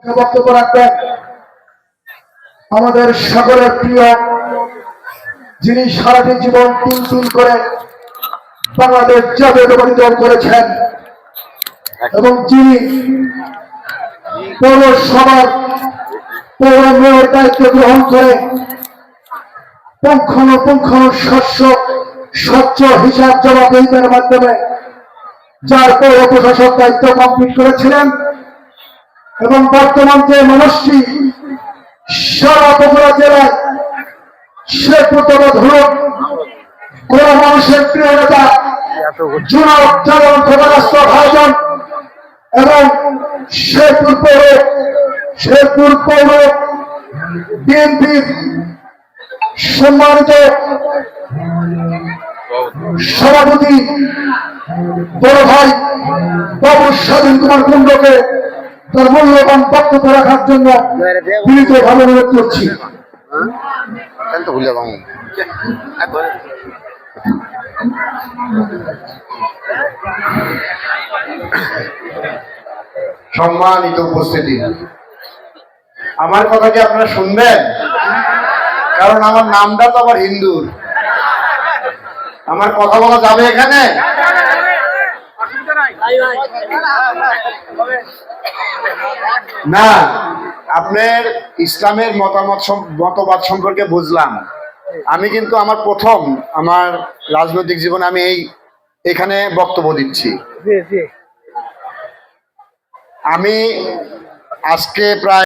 বক্তব্য রাখবেন আমাদের সকলের প্রিয়, যিনি সারাটি জীবন তিন করে বাংলাদেশ জাতীয়তাবাদী করেছেন এবং যিনি পৌরসভার পৌর মেয়র দায়িত্ব গ্রহণ করে পুঙ্খানুপুঙ্খ স্বচ্ছ হিসাব জবাবদিহিতার মাধ্যমে যার পৌর প্রশাসক দায়িত্ব কমপ্লিট করেছিলেন এবং বর্তমান যে মানুষটি সারা বগুড়া জেলায় শেরপুরতলা ধরুন কোন মানুষের প্রিয় নেতা জুনাব জালাল ক্ষেপণাস্ত্র ভাইজান এবং শেরপুর পৌর বিএনপির সম্মানিত সভাপতি বড় ভাই বাবু স্বাধীন কুমার কুণ্ডকে তার মূল্যবান বক্তব্য রাখার জন্য বিনীতভাবে অনুরোধ করছি। সম্মানিত উপস্থিতি, আমার কথা কি আপনারা শুনবেন? কারণ আমার নামটা তো আবার হিন্দুর। আমার কথা বলা যাবে এখানে? না, আপনার ইসলামের মতবাদ সম্পর্কে বুঝলাম। আমি কিন্তু আমার রাজনৈতিক জীবনে আমি এখানে বক্তব্য দিচ্ছি। আমি আজকে প্রায়